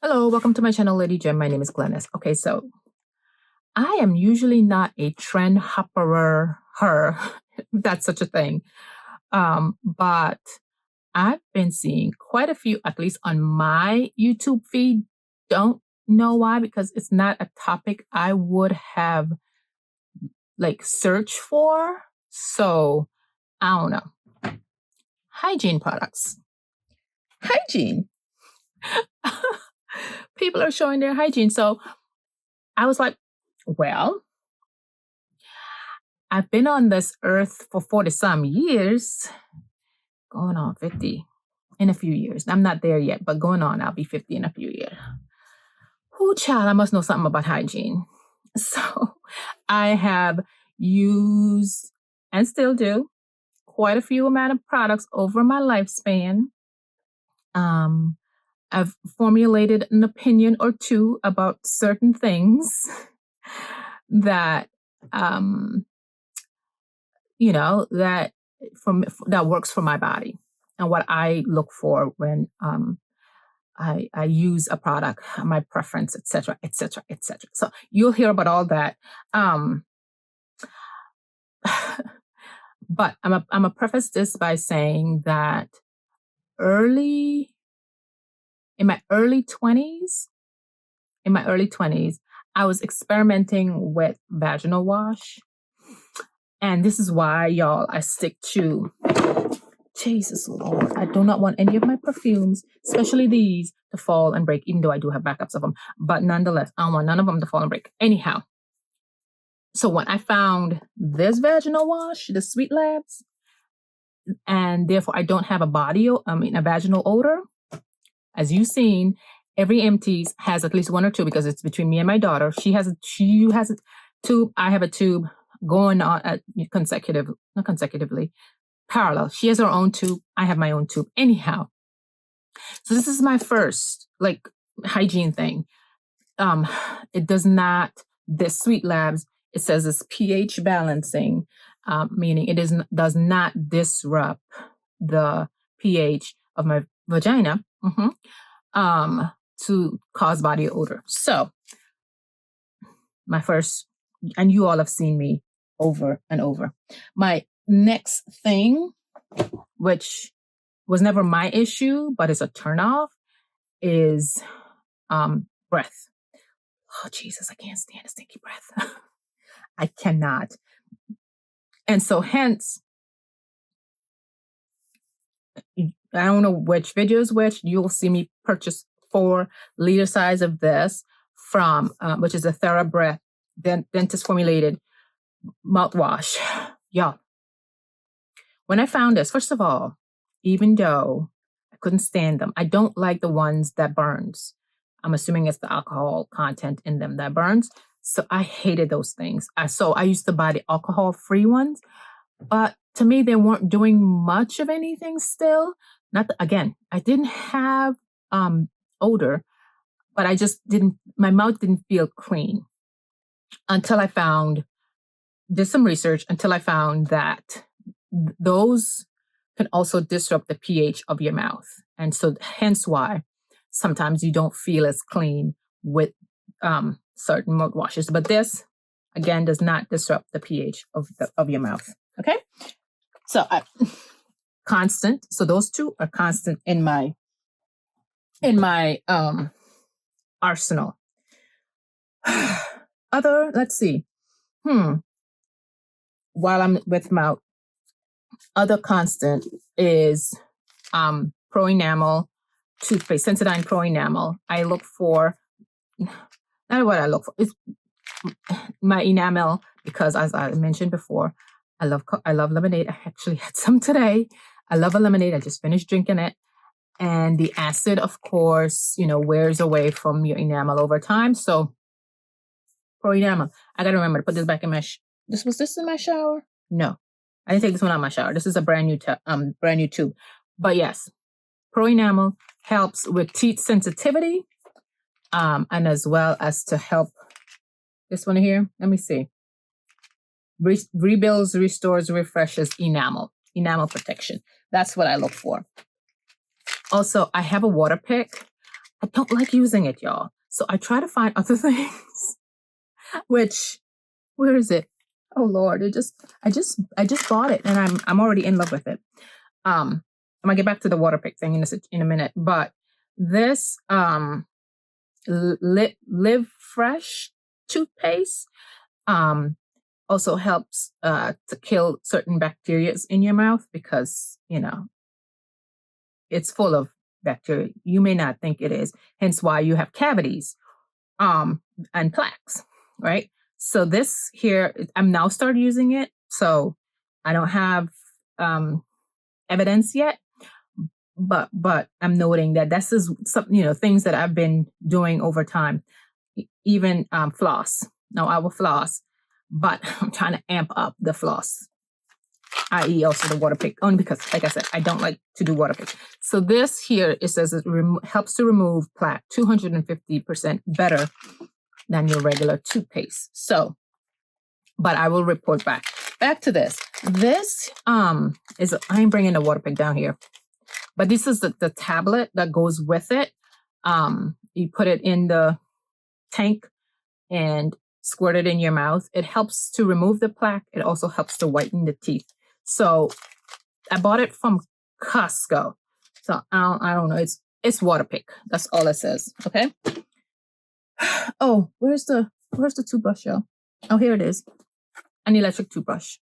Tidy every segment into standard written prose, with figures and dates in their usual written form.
Hello, welcome to my channel, Lady Gem. My name is Glennis. Okay, so I am usually not a trend hopperer, if that's such a thing. But I've been seeing quite a few, at least on my YouTube feed. Don't know why, because it's not a topic I would have like searched for. So I don't know. Hygiene products. Hygiene. People are showing their hygiene. So I was like, well, I've been on this earth for 40 some years, going on 50 in a few years. I'm not there yet, but going on, I'll be 50 in a few years. Oh, child, I must know something about hygiene. So I have used and still do quite a few amount of products over my lifespan. I've formulated an opinion or two about certain things that that works for my body and what I look for when I use a product, my preference, etc., etc., etc. So you'll hear about all that. But I'm a preface this by saying that in my early 20s, I was experimenting with vaginal wash. And this is why, y'all, I stick to, Jesus Lord, I do not want any of my perfumes, especially these, to fall and break, even though I do have backups of them. But nonetheless, I don't want none of them to fall and break. Anyhow, so when I found this vaginal wash, the Sweet Labs, and therefore I don't have a vaginal odor, as you've seen, every empties has at least one or two, because it's between me and my daughter. She has a tube, I have a tube going on not consecutively, parallel. She has her own tube, I have my own tube. Anyhow, so this is my first hygiene thing. It does not, this Sweet Labs, it says it's pH balancing, meaning it does not disrupt the pH of my vagina to cause body odor. So my first, and you all have seen me over and over. My next thing, which was never my issue, but it's a turnoff, is breath. Oh, Jesus, I can't stand a stinky breath. I cannot. And so hence, I don't know which video is which. You'll see me purchase 4-liter size of this from, which is a TheraBreath dentist formulated mouthwash. Y'all, when I found this, first of all, even though I couldn't stand them, I don't like the ones that burns. I'm assuming it's the alcohol content in them that burns. So I hated those things. So I used to buy the alcohol-free ones, but to me, they weren't doing much of anything still. Again, I didn't have odor, but I just my mouth didn't feel clean until I did some research, until I found that those can also disrupt the pH of your mouth. And so hence why sometimes you don't feel as clean with certain mouthwashes. But this, again, does not disrupt the pH of your mouth. Okay? So constant. So those two are constant in my arsenal. Let's see. While I'm with mouth, other constant is Pro Enamel toothpaste, Sensodyne Pro Enamel. I look for, not what I look for, it's my enamel, because as I mentioned before, I love lemonade. I actually had some today. I love a lemonade. I just finished drinking it. And the acid, of course, wears away from your enamel over time. So Pro Enamel. I got to remember to put this back in my, was this in my shower? No, I didn't take this one out of my shower. This is a brand new tube. But yes, Pro Enamel helps with teeth sensitivity, and as well as to help this one here. Let me see. Rebuilds, restores, refreshes enamel protection. That's what I look for. Also, I have a water pick. I don't like using it, y'all. So I try to find other things, which, where is it? Oh Lord, I just bought it and I'm already in love with it. I'm gonna get back to the water pick thing in a minute, but this Live Fresh toothpaste also helps to kill certain bacteria in your mouth because it's full of bacteria. You may not think it is, hence why you have cavities and plaques, right? So this here, I'm now started using it, so I don't have evidence yet, but I'm noting that this is some things that I've been doing over time. Even floss. Now I will floss, but I'm trying to amp up the floss, i.e. also the water pick, only because, like I said, I don't like to do water pick. So this here, it says it helps to remove plaque 250% better than your regular toothpaste. So, but I will report back. Back to this. This is, I ain't bringing the water pick down here, but this is the tablet that goes with it. You put it in the tank and squirt it in your mouth. It helps to remove the plaque. It also helps to whiten the teeth. So I bought it from Costco. So I don't know. It's water pick. That's all it says. Okay. Oh, where's the toothbrush, y'all? Oh, here it is. An electric toothbrush.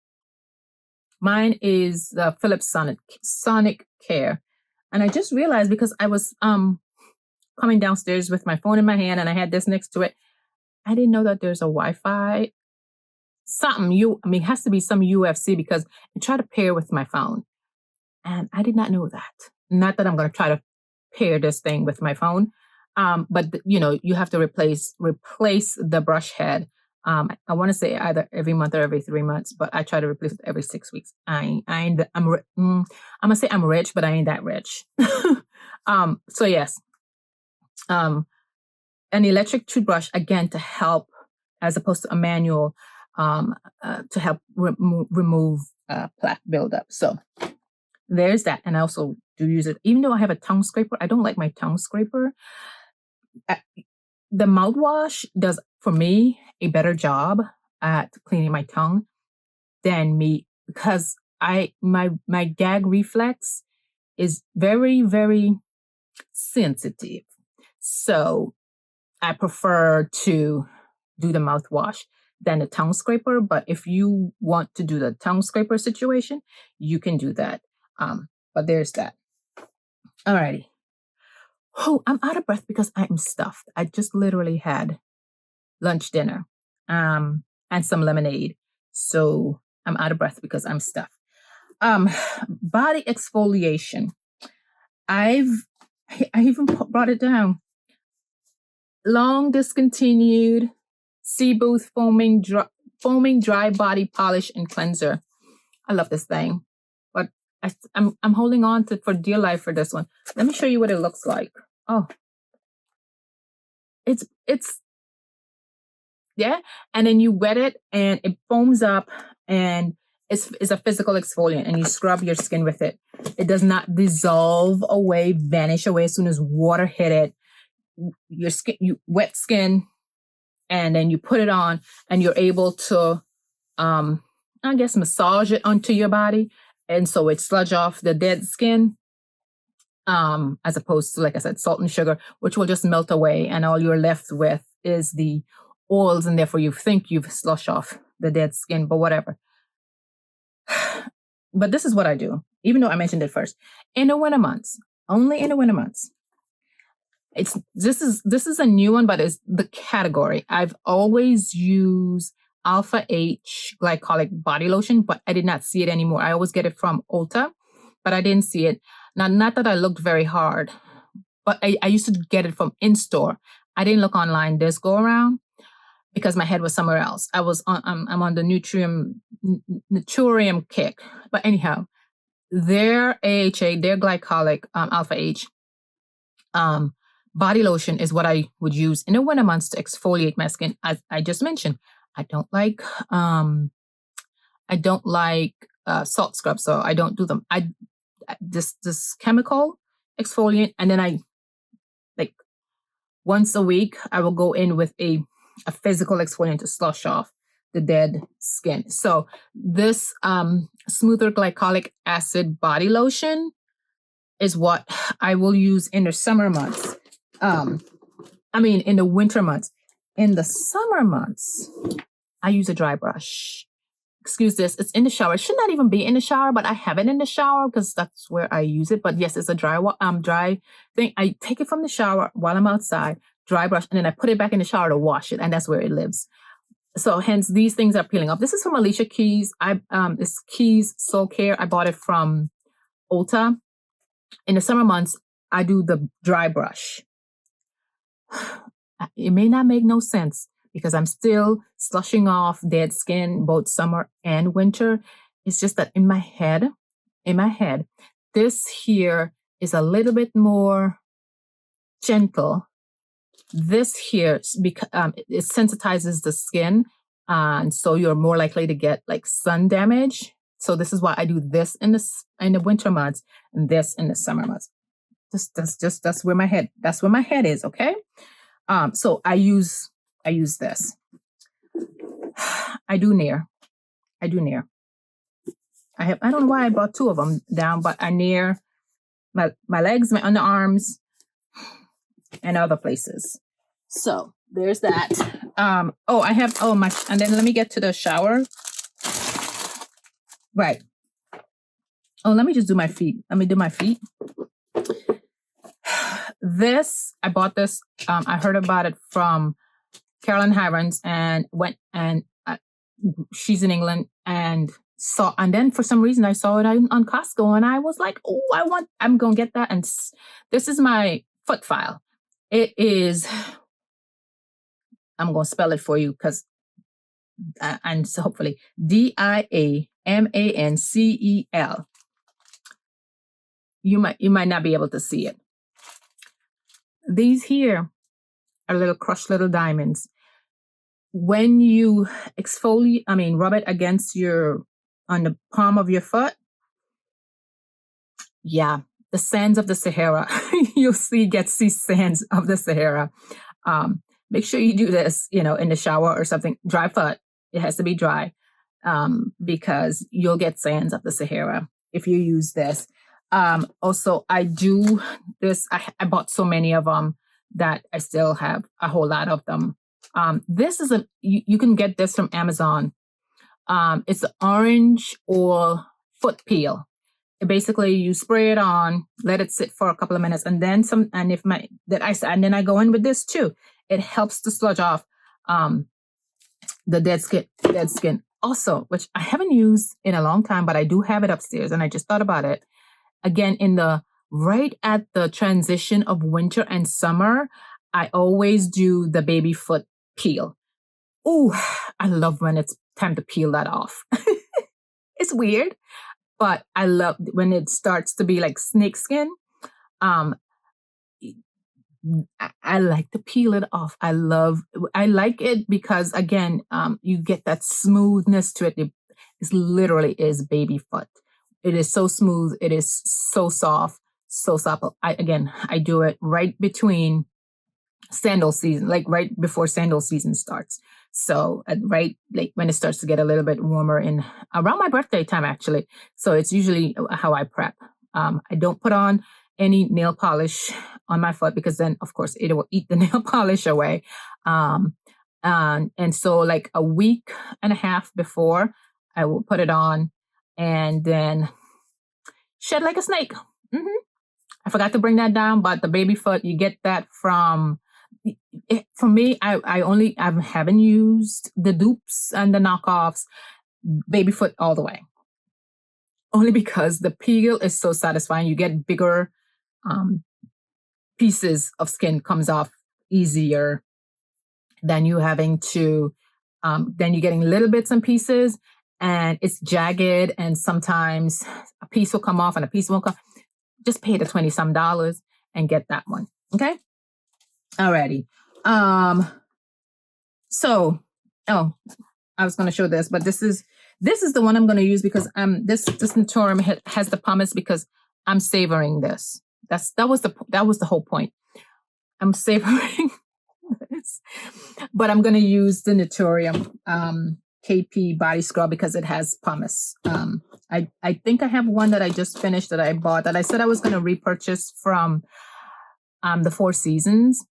Mine is the Philips Sonic Care. And I just realized, because I was coming downstairs with my phone in my hand and I had this next to it, I didn't know that there's a Wi-Fi something. It has to be some UFC, because I try to pair with my phone, and I did not know that. Not that I'm going to try to pair this thing with my phone, but you have to replace the brush head. I want to say either every month or every 3 months, but I try to replace it every 6 weeks. I'm gonna say I'm rich, but I ain't that rich. So yes, an electric toothbrush, again, to help, as opposed to a manual, to help remove plaque buildup. So there's that. And I also do use it, even though I have a tongue scraper. I don't like my tongue scraper. The mouthwash does, for me, a better job at cleaning my tongue than me, because my gag reflex is very, very sensitive. So I prefer to do the mouthwash than the tongue scraper. But if you want to do the tongue scraper situation, you can do that. But there's that. Alrighty. Oh, I'm out of breath because I'm stuffed. I just literally had lunch, dinner, and some lemonade. So I'm out of breath because I'm stuffed. Body exfoliation. I even brought it down. Long discontinued Sea Booth foaming dry body polish and cleanser. I love this thing, but I'm holding on to for dear life for this one. Let me show you what it looks like. Oh, it's yeah, and then you wet it and it foams up, and it's a physical exfoliant, and you scrub your skin with it. It does not dissolve away, vanish away as soon as water hit it. Your skin, you wet skin, and then you put it on, and you're able to, I guess, massage it onto your body, and so it sludge off the dead skin, as opposed to, like I said, salt and sugar, which will just melt away, and all you're left with is the oils, and therefore you think you've slushed off the dead skin, but whatever. But this is what I do, even though I mentioned it first. In the winter months, only in the winter months. This is a new one, but it's the category. I've always used Alpha H glycolic body lotion, but I did not see it anymore. I always get it from Ulta, but I didn't see it. Now, not that I looked very hard, but I used to get it from in-store. I didn't look online this go around because my head was somewhere else. I'm on the Naturium kick. But anyhow, their AHA, their glycolic Alpha H body lotion is what I would use in the winter months to exfoliate my skin. As I just mentioned, I don't like salt scrubs, so I don't do them. This chemical exfoliant, and then I once a week, I will go in with a physical exfoliant to slush off the dead skin. So this smoother glycolic acid body lotion is what I will use in the summer months. In the winter months. In the summer months, I use a dry brush. Excuse this, it's in the shower. It should not even be in the shower, but I have it in the shower because that's where I use it. But yes, it's a dry thing. I take it from the shower while I'm outside, dry brush, and then I put it back in the shower to wash it, and that's where it lives. So hence these things are peeling off. This is from Alicia Keys. This Keys Soul Care. I bought it from Ulta. In the summer months, I do the dry brush. It may not make no sense because I'm still slushing off dead skin both summer and winter. It's just that in my head, this here is a little bit more gentle. This here, it sensitizes the skin, and so you're more likely to get like sun damage. So this is why I do this in the winter months and this in the summer months. That's where my head is. Okay. So I use this. I do Nair. I don't know why I brought two of them down, but I Nair my legs, my underarms, and other places. So there's that. And then let me get to the shower. Right. Oh, let me just do my feet. Let me do my feet. I bought this. I heard about it from Carolyn Hirons and she's in England and then for some reason I saw it on Costco and I was like, oh, I'm going to get that. And this is my foot file. It is, I'm going to spell it for you because, and so hopefully Diamancel. You might not be able to see it. These here are little crushed little diamonds. When you rub it against on the palm of your foot. Yeah, the sands of the Sahara. You'll see sands of the Sahara. Make sure you do this, in the shower or something. Dry foot. It has to be dry because you'll get sands of the Sahara if you use this. Also, I do this. I bought so many of them that I still have a whole lot of them. This is you can get this from Amazon. It's the orange oil foot peel. Basically, you spray it on, let it sit for a couple of minutes, and then then I go in with this too. It helps to sludge off the dead skin. Also, which I haven't used in a long time, but I do have it upstairs, and I just thought about it. Again, right at the transition of winter and summer, I always do the baby foot peel. Ooh, I love when it's time to peel that off. It's weird, but I love when it starts to be like snake skin. I like to peel it off. I like it because again, you get that smoothness to it. It literally is baby foot. It is so smooth. It is so soft, so supple. I do it right between sandal season, like right before sandal season starts. So right like when it starts to get a little bit warmer around my birthday time, actually. So it's usually how I prep. I don't put on any nail polish on my foot because then, of course, it will eat the nail polish away. And so like a week and a half before, I will put it on and then shed like a snake. Mm-hmm. I forgot to bring that down, but the baby foot, you get that from... For me, I haven't used the dupes and the knockoffs, baby foot all the way. Only because the peel is so satisfying. You get bigger pieces of skin comes off easier than you having to, then you're getting little bits and pieces and it's jagged and sometimes a piece will come off and a piece won't come. Just pay the $20-some and get that one. Okay. Alrighty. So, I was going to show this, but this is the one I'm going to use because this Naturium has the pumice because I'm savoring this. That was the whole point. I'm savoring But I'm going to use the Naturium KP body scrub because it has pumice. I think I have one that I just finished that I bought that I said I was going to repurchase from the Four Seasons.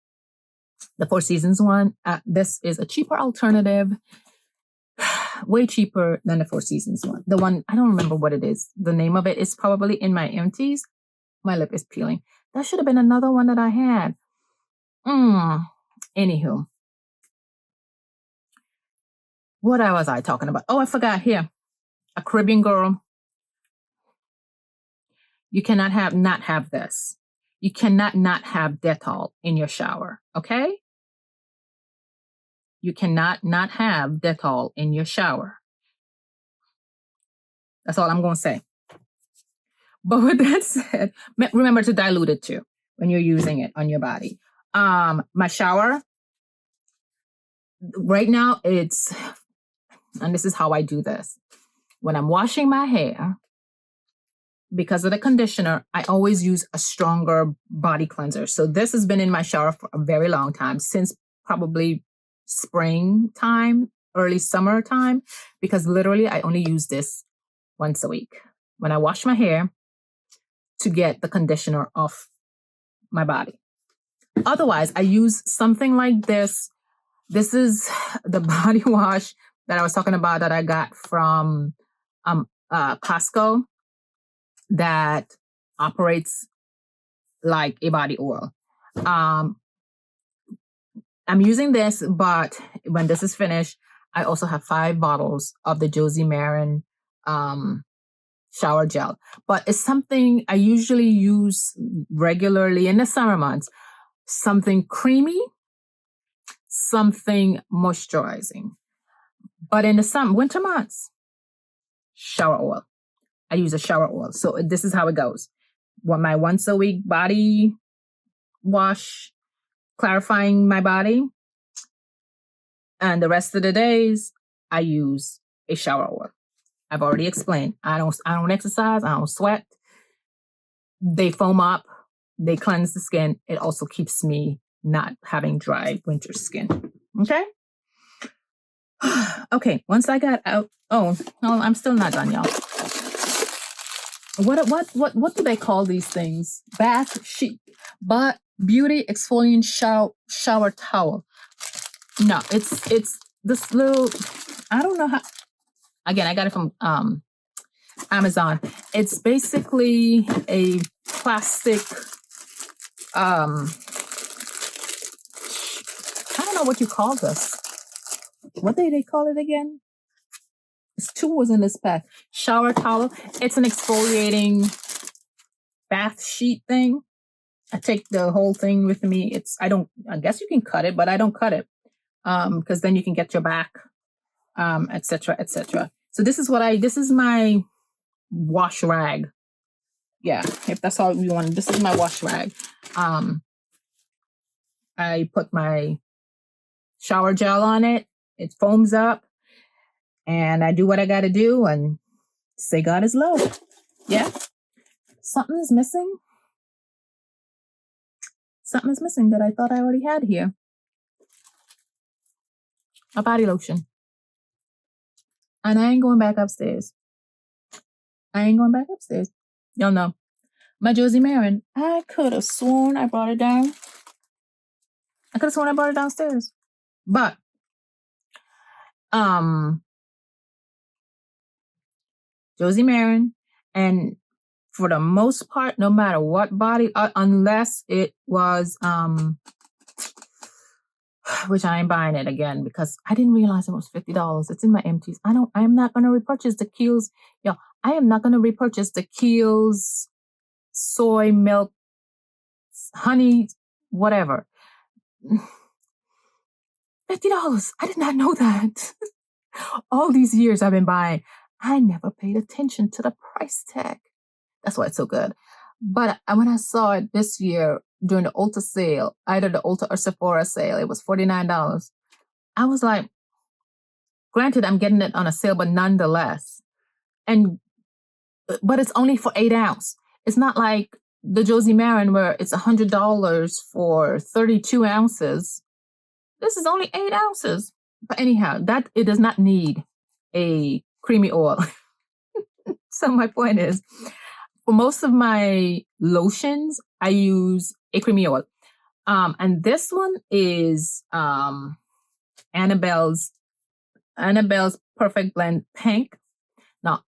The Four Seasons one. This is a cheaper alternative. Way cheaper than the Four Seasons one. The one, I don't remember what it is. The name of it is probably in my empties. My lip is peeling. That should have been another one that I had. Anywho. What was I talking about? Oh, I forgot here. A Caribbean girl. You cannot not have this. You cannot not have Dettol in your shower. Okay? You cannot not have Dettol in your shower. That's all I'm going to say. But with that said, remember to dilute it too when you're using it on your body. My shower, right now it's, and this is how I do this. When I'm washing my hair, because of the conditioner, I always use a stronger body cleanser. So this has been in my shower for a very long time, since probably springtime, early summertime, because literally I only use this once a week when I wash my hair to get the conditioner off my body. Otherwise, I use something like this. This is the body wash that I was talking about that I got from Costco that operates like a body oil. I'm using this, but when this is finished, I also have 5 bottles of the Josie Maran shower gel. But it's something I usually use regularly in the summer months. Something creamy, something moisturizing. But in the winter months, shower oil. I use a shower oil. So this is how it goes. My once a week body wash, clarifying my body. And the rest of the days, I use a shower oil. I've already explained. I don't exercise. I don't sweat. They foam up. They cleanse the skin. It also keeps me not having dry winter skin. Okay? Okay, once I got out. Oh, no, I'm still not done, y'all. What do they call these things? Bath sheet, but beauty exfoliant shower towel. No, it's this little. I don't know how. Again, I got it from Amazon. It's basically a plastic. I don't know what you call this. What do they call it again? It's 2 was in this pack. Shower towel. It's an exfoliating bath sheet thing. I take the whole thing with me. I guess you can cut it, but I don't cut it. Because then you can get your back, etc., etc. So this is my wash rag. Yeah, if that's all you want. This is my wash rag. I put my shower gel on it. It foams up. And I do what I got to do and say God is love. Yeah. Something is missing. Something is missing that I thought I already had here. A body lotion. And I ain't going back upstairs. Y'all know. My Josie Maran. I could have sworn I brought it down. I could have sworn I brought it downstairs. But, Josie Maran, and for the most part, no matter what body, unless it was, which I ain't buying it again because I didn't realize it was $50. It's in my empties. I am not going to repurchase the Kiehl's. I am not going to repurchase the Kiehl's soy milk, honey, whatever. $50. I did not know that. All these years I've been buying, I never paid attention to the price tag. That's why it's so good. But when I saw it this year during the Ulta sale, either the Ulta or Sephora sale, it was $49. I was like, granted, I'm getting it on a sale, but nonetheless. But it's only for 8 ounce. It's not like the Josie Maran where it's $100 for 32 ounces. This is only 8 ounces. But anyhow, that it does not need a creamy oil. So my point is, for most of my lotions, I use a creamy oil. And this one is Annabelle's Perfect Blend Pink. Now,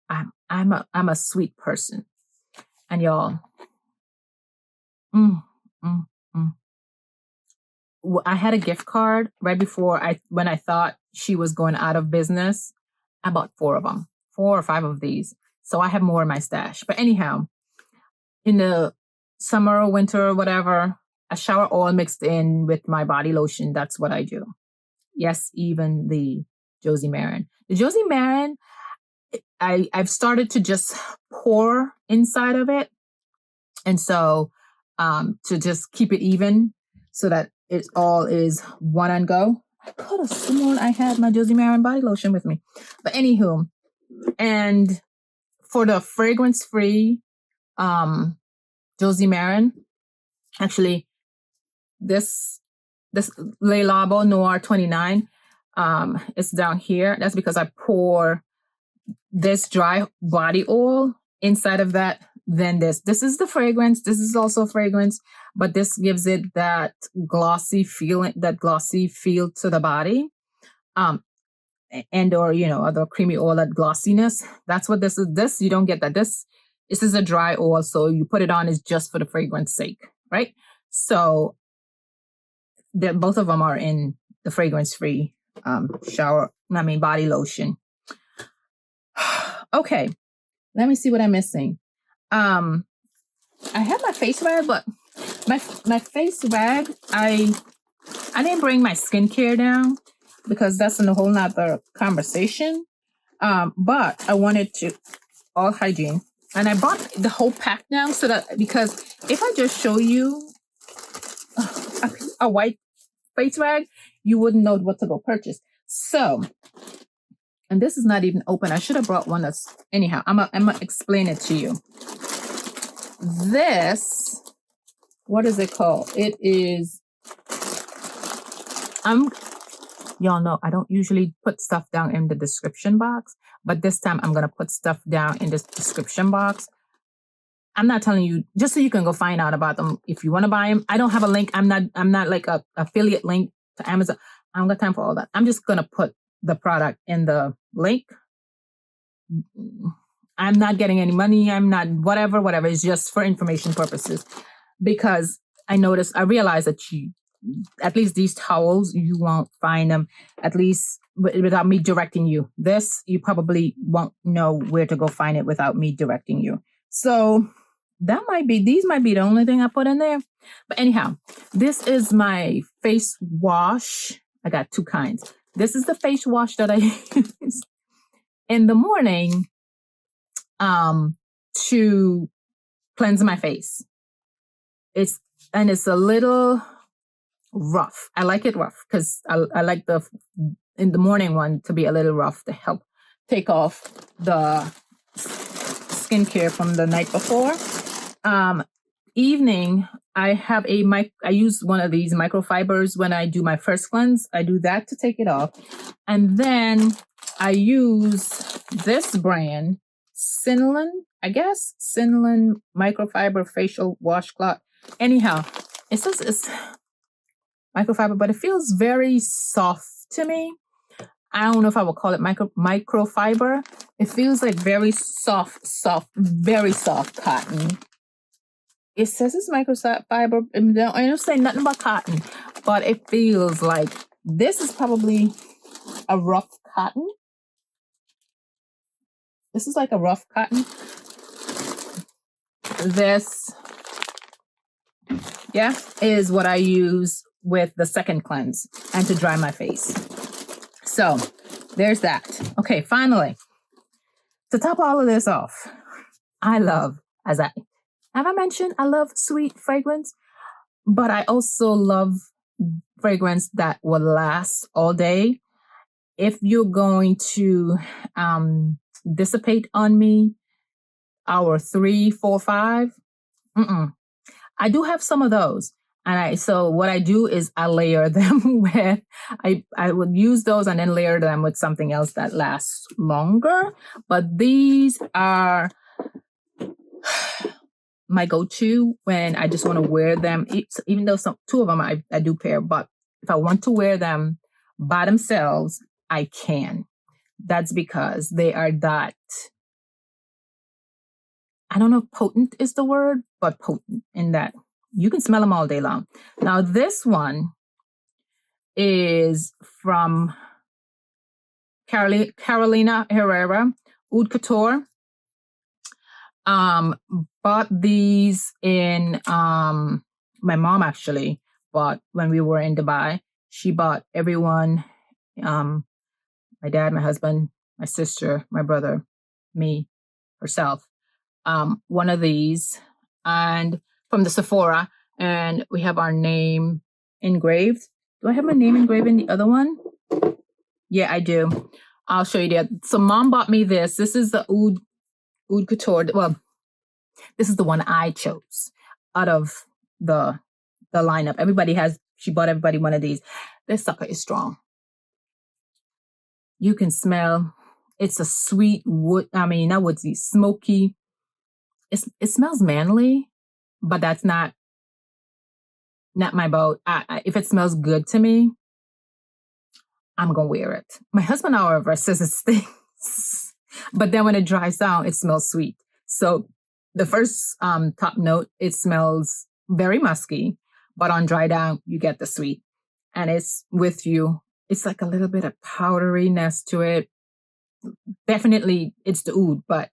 I'm a sweet person, and y'all, mm, mm, mm. I had a gift card right before when I thought she was going out of business. I bought 4 of them, 4 or 5 of these. So I have more in my stash. But anyhow, in the summer or winter or whatever, a shower oil mixed in with my body lotion. That's what I do. Yes, even the Josie Maran. The Josie Maran, I've started to just pour inside of it. And so to just keep it even so that it all is one and go. I could have sworn I had my Josie Maran body lotion with me. But anywho, and for the fragrance-free Josie Maran, actually, this Le Labo Noir 29 is down here. That's because I pour this dry body oil inside of that. Then this is the fragrance. This is also fragrance, but this gives it that glossy feel to the body. And or other creamy oil, that glossiness. That's what this is. This you don't get that. This is a dry oil, so you put it on is just for the fragrance sake, right? So both of them are in the fragrance-free body lotion. Okay, let me see what I'm missing. I have my face rag, but my face rag, I didn't bring my skincare down because that's in a whole nother conversation. But I wanted to all hygiene, and I bought the whole pack now because if I just show you a white face rag, you wouldn't know what to go purchase. So, and this is not even open. I should have brought one that's anyhow. I'm gonna explain it to you. This, what is it called? It is. Y'all know I don't usually put stuff down in the description box, but this time I'm gonna put stuff down in this description box. I'm not telling you just so you can go find out about them if you want to buy them. I don't have a link. I'm not like a affiliate link to Amazon. I don't got time for all that. I'm just gonna put the product in the link. I'm not getting any money. I'm not whatever. It's just for information purposes because I realized that at least these towels, you won't find them at least without me directing you. This, you probably won't know where to go find it without me directing you. So these might be the only thing I put in there. But anyhow, this is my face wash. I got 2 kinds. This is the face wash that I use in the morning to cleanse my face. It's a little rough. I like it rough because I like in the morning one to be a little rough to help take off the skincare from the night before. Evening, I use one of these microfibers when I do my first cleanse. I do that to take it off. And then I use this brand, Cinnalon microfiber facial washcloth. Anyhow, it says it's microfiber, but it feels very soft to me. I don't know if I would call it microfiber. It feels like very soft, very soft cotton. It says it's microfiber. I don't say nothing about cotton, but it feels like this is probably a rough cotton. This is like a rough cotton. This, is what I use with the second cleanse and to dry my face. So there's that. Okay, finally, to top all of this off, have I mentioned I love sweet fragrance, but I also love fragrance that will last all day. If you're going to dissipate on me, hour 3, 4, 5, I do have some of those. So what I do is I layer them with, I would use those and then layer them with something else that lasts longer. But these are my go-to when I just want to wear them. Even though two of them I do pair, but if I want to wear them by themselves, I can. That's because they are that, I don't know if potent is the word, but potent in that you can smell them all day long. Now this one is from Carolina Herrera, Oud Couture. Bought these in, my mom actually bought when we were in Dubai. She bought everyone, my dad, my husband, my sister, my brother, me, herself, one of these, and from the Sephora, and we have our name engraved. Do I have my name engraved in the other one? Yeah, I do. I'll show you that. So mom bought me this. This is the Oud Couture. Well, this is the one I chose out of the lineup. She bought everybody one of these. This sucker is strong. You can smell, it's a sweet wood. I mean, not woodsy, smoky. It smells manly, but that's not my boat. If it smells good to me, I'm going to wear it. My husband, however, says it stinks, but then when it dries down, it smells sweet. So the first top note, it smells very musky, but on dry down, you get the sweet. And it's with you. It's like a little bit of powderiness to it. Definitely, it's the oud, but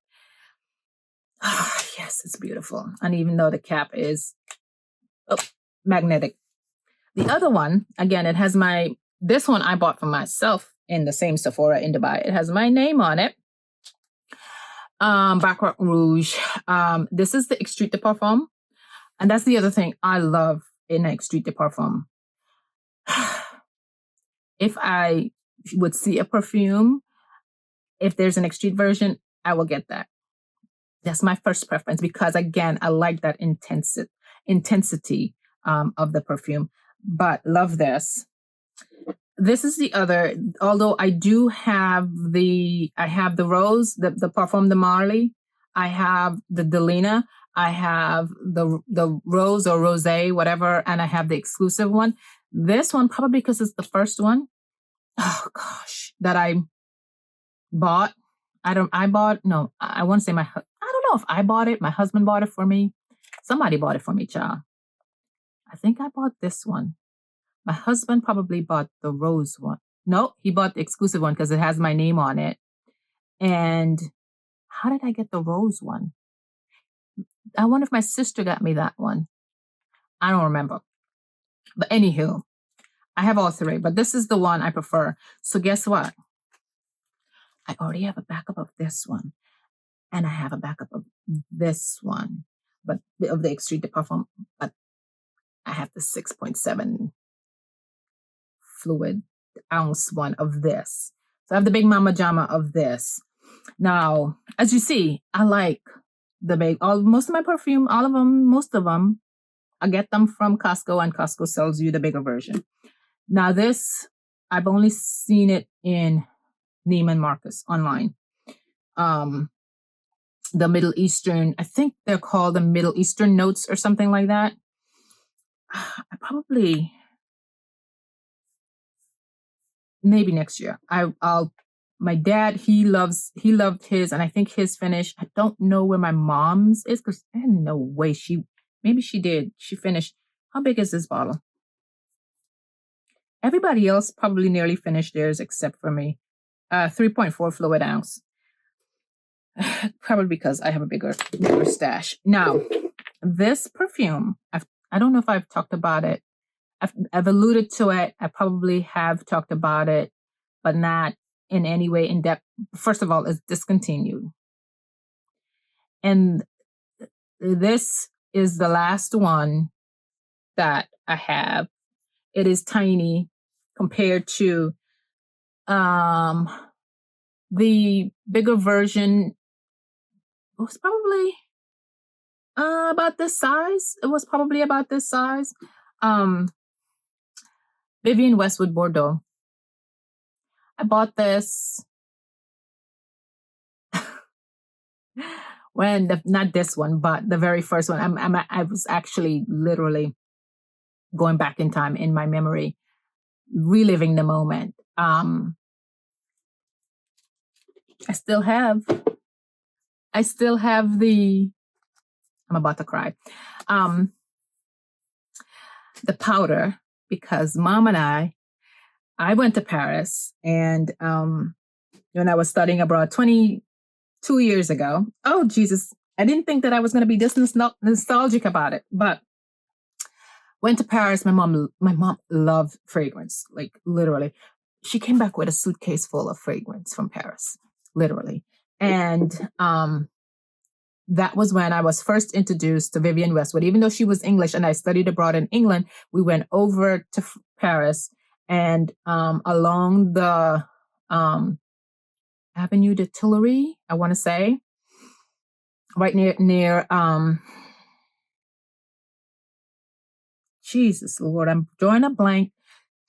yes, it's beautiful. And even though the cap is magnetic. The other one, again, it has this one I bought for myself in the same Sephora in Dubai. It has my name on it. Baccarat Rouge. This is the Extrait de Parfum. And that's the other thing I love in Extrait de Parfum. If I would see a perfume, if there's an Extrait version, I will get that. That's my first preference because, again, I like that intensity of the perfume. But love this. This is the other, although I do have the Rose, the Parfum de Marly. I have the Delina. I have the Rose or Rosé, whatever, and I have the exclusive one. This one, probably because it's the first one, oh gosh, that I bought. I want to say I don't know if I bought it. My husband bought it for me. Somebody bought it for me, child. I think I bought this one. My husband probably bought the Rose one. No, he bought the exclusive one because it has my name on it. And how did I get the Rose one? I wonder if my sister got me that one. I don't remember. But anywho, I have all three, but this is the one I prefer. So guess what? I already have a backup of this one. And I have a backup of this one, but of the Extrait de Parfum. But I have the 6.7 fluid ounce one of this. So I have the Big Mama Jama of this. Now, as you see, I like the big, most of my perfume, all of them, most of them, I get them from Costco, and Costco sells you the bigger version. Now this, I've only seen it in Neiman Marcus online. The Middle Eastern, I think they're called the Middle Eastern Notes or something like that. Maybe next year. My dad, he loved his, and I think his finish. I don't know where my mom's is because there's no way maybe she did. She finished. How big is this bottle? Everybody else probably nearly finished theirs except for me. 3.4 fluid ounce. Probably because I have a bigger stash. Now, this perfume, I don't know if I've talked about it. I've alluded to it. I probably have talked about it, but not in any way in depth. First of all, it's discontinued. And this is the last one that I have. It is tiny compared to the bigger version. It was probably about this size. Vivienne Westwood Bordeaux. I bought this when not this one, but the very first one. I was actually literally going back in time in my memory, reliving the moment. I still have the. I'm about to cry. The powder, because Mom and I went to Paris, and when I was studying abroad 22 years ago. Oh Jesus, I didn't think that I was going to be this nostalgic about it, but went to Paris. My mom loved fragrance, like literally. She came back with a suitcase full of fragrance from Paris, literally, and that was when I was first introduced to Vivienne Westwood. Even though she was English and I studied abroad in England, we went over to Paris, and along the Avenue de Tuileries, I want to say, right near Jesus Lord, I'm drawing a blank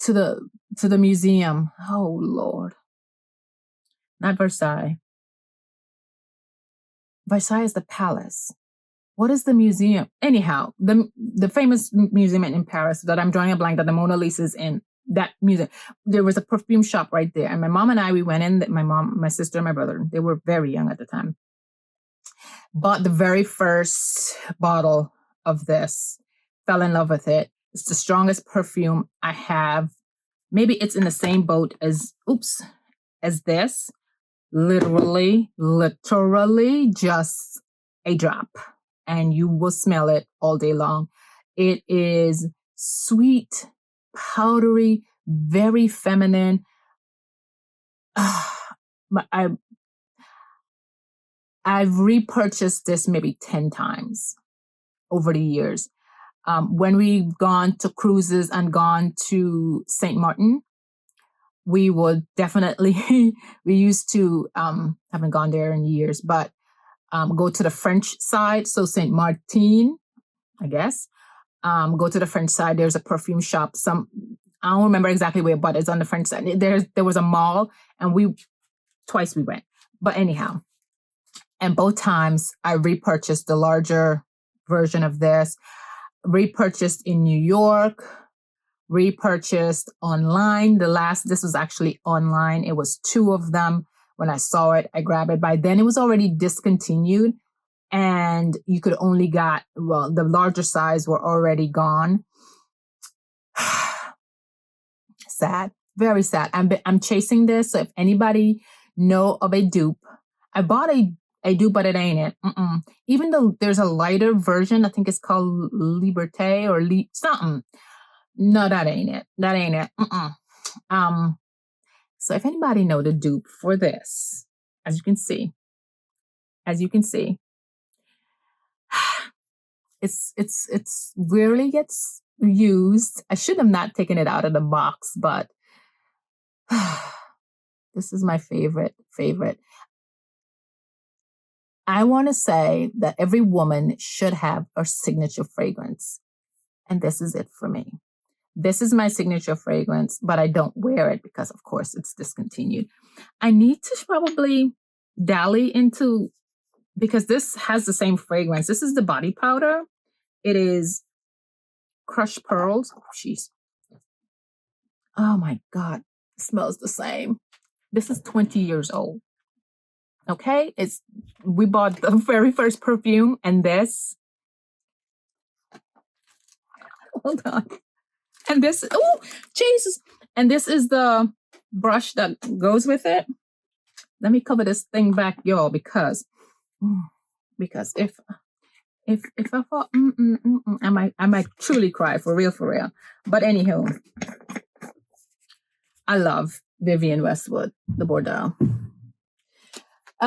to the museum. Oh Lord, not Versailles. Versailles is the palace. What is the museum? Anyhow, the famous museum in Paris that I'm drawing a blank, that the Mona Lisa is in, that museum. There was a perfume shop right there. And my mom and I, we went in, my mom, my sister, and my brother, they were very young at the time. Bought the very first bottle of this, fell in love with it. It's the strongest perfume I have. Maybe it's in the same boat as this. Literally just a drop, and you will smell it all day long. It is sweet, powdery, very feminine. I've repurchased this maybe 10 times over the years. When we've gone to cruises and gone to St. Martin, we would definitely, we used to, haven't gone there in years, but go to the French side. So St. Martin, I guess. Go to the French side. There's a perfume shop. I don't remember exactly where, but it's on the French side. There was a mall, and twice we went. But anyhow, and both times I repurchased the larger version of this. Repurchased in New York. Repurchased online. This was actually online. It was 2 of them. When I saw it, I grabbed it. By then, it was already discontinued, and you could only the larger size were already gone. Sad, very sad. I'm chasing this. So if anybody know of a dupe, I bought a dupe, but it ain't it. Even though there's a lighter version, I think it's called Liberté or something. No, that ain't it. That ain't it. So if anybody know the dupe for this, as you can see, it's rarely gets used. I should have not taken it out of the box, but this is my favorite. I want to say that every woman should have a signature fragrance, and this is it for me. This is my signature fragrance, but I don't wear it because, of course, it's discontinued. I need to probably dally into, because this has the same fragrance. This is the body powder. It is crushed pearls. Oh, jeez. Oh, my God. It smells the same. This is 20 years old. Okay? We bought the very first perfume, and this. Hold on. And this, oh, Jesus. And this is the brush that goes with it. Let me cover this thing back, y'all, because if I fall, I might truly cry, for real. But anywho, I love Vivienne Westwood, the Bordeaux.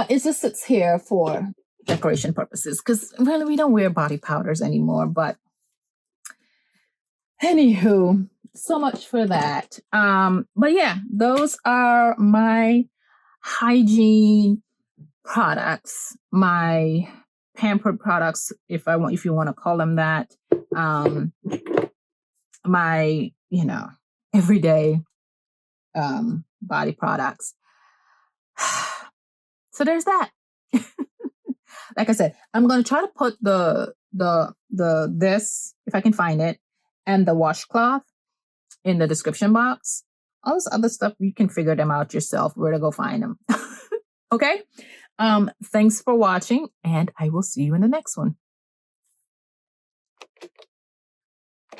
It just sits here for decoration purposes, because really we don't wear body powders anymore, but anywho, so much for that. But yeah, those are my hygiene products, my pampered products, if you want to call them that. my, everyday body products. So there's that. Like I said, I'm going to try to put this, if I can find it, and the washcloth in the description box. All this other stuff, you can figure them out yourself, where to go find them. Okay. Thanks for watching, and I will see you in the next one.